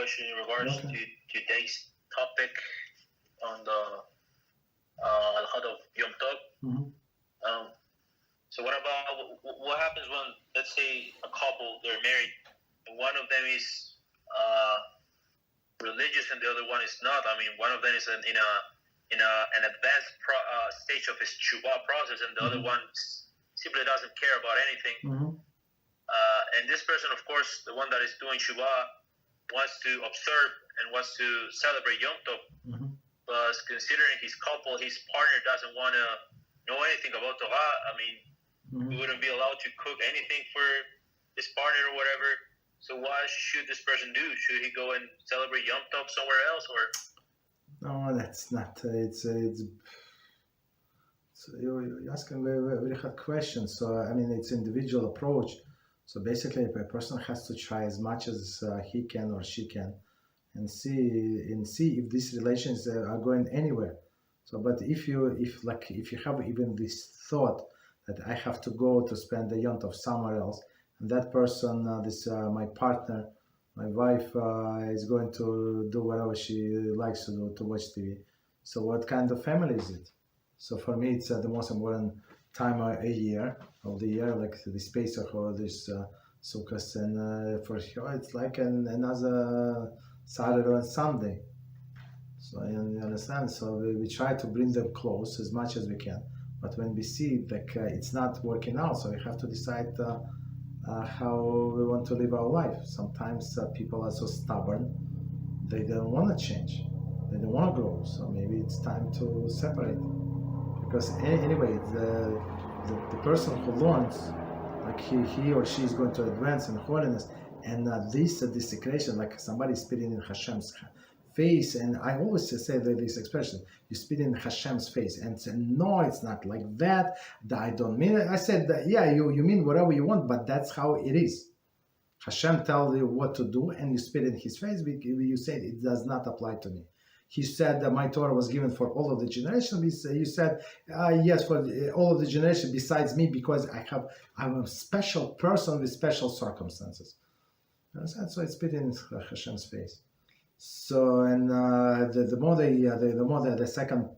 question in regards to today's topic on the Halachot of Yom Tov. So what happens when, let's say, a couple, they're married, and one of them is religious and the other one is not? I mean, one of them is in an advanced stage of his Teshuvah process, and the other one simply doesn't care about anything. And this person, of course, the one that is doing Teshuvah, wants to observe and wants to celebrate Yom Tov. But considering his couple, his partner doesn't want to know anything about Torah, I mean, he wouldn't be allowed to cook anything for his partner or whatever. So what should this person do? Should he go and celebrate Yom Tov somewhere else, or? No, that's not. You're asking very hard questions. So I mean, it's individual approach. So basically, a person has to try as much as he can or she can, and see if these relations are going anywhere. So, but if you have even this thought that I have to go to spend the Yom Tov somewhere else, and that person, my partner, my wife, is going to do whatever she likes to do, to watch TV. So what kind of family is it? So for me, it's the most important time of the year, like the space of all this Sukkot, and for sure it's like another Saturday and Sunday. So you understand. So we try to bring them close as much as we can. But when we see like it's not working out, so we have to decide how we want to live our life. Sometimes people are so stubborn; they don't want to change, they don't want to grow. So maybe it's time to separate. Because anyway, the person who learns, like he or she is going to advance in holiness, and this desecration, like somebody spitting in Hashem's face, and I always say this expression, you spit in Hashem's face, and say, no, it's not like that, I don't mean it. I said, yeah, you mean whatever you want, but that's how it is. Hashem tells you what to do, and you spit in his face, you say, it does not apply to me. He said that my Torah was given for all of the generations. You said, yes, for all of the generations besides me, because I'm a special person with special circumstances. So it's spit in Hashem's face. So, and the more the second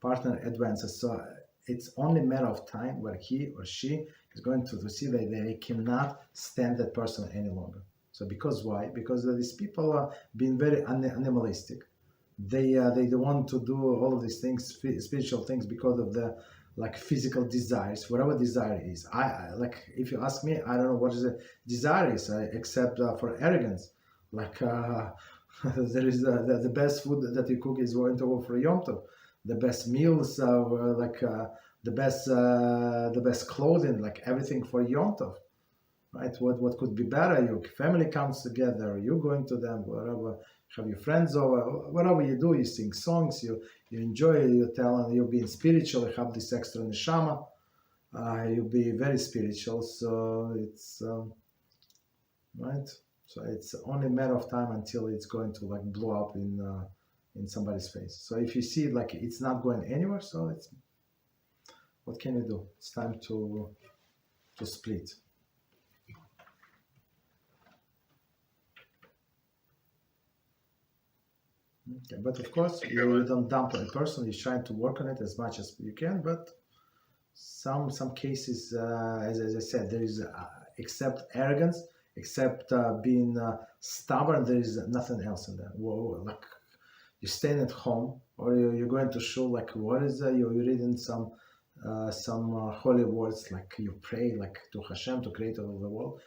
partner advances, so it's only a matter of time where he or she is going to see that they cannot stand that person any longer. So because why? Because these people are being very animalistic. They don't want to do all of these things, spiritual things, because of the physical desires, whatever desire is. I like, if you ask me, I don't know what is a desire is, except for arrogance. There is the best food that you cook is going to go for Yom Tov. The best meals, the best clothing, like everything for Yom Tov, right? What could be better? Your family comes together, you going to them, whatever. Have your friends over, whatever you do, you sing songs, you enjoy, you tell, you're being spiritual, you have this extra neshama, you'll be very spiritual. So it's right. So it's only a matter of time until it's going to blow up in somebody's face. So if you see it's not going anywhere, so it's, what can you do? It's time to split. Okay, but of course you don't dump a person. You're trying to work on it as much as you can. But some cases, as I said, there is except arrogance, except being stubborn. There is nothing else in there. Like you're staying at home, or you're going to show. What is you're reading some holy words, you pray to Hashem, to Creator of the world.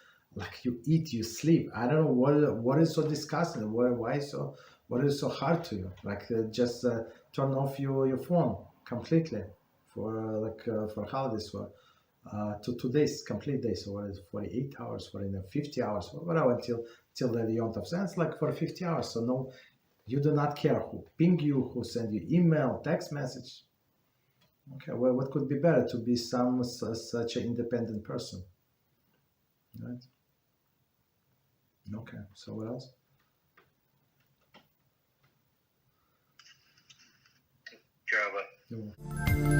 You eat, you sleep. I don't know what is so disgusting. Why so? What is so hard to you? Just turn off your phone completely for holidays, for 2 days, complete days. So what is 48 hours, for 50 hours, whatever, till the Yom Tov. It's for 50 hours. So no, you do not care who ping you, who send you email, text message. Okay, well, what could be better to be such an independent person, right? Okay, so what else? Rabbi.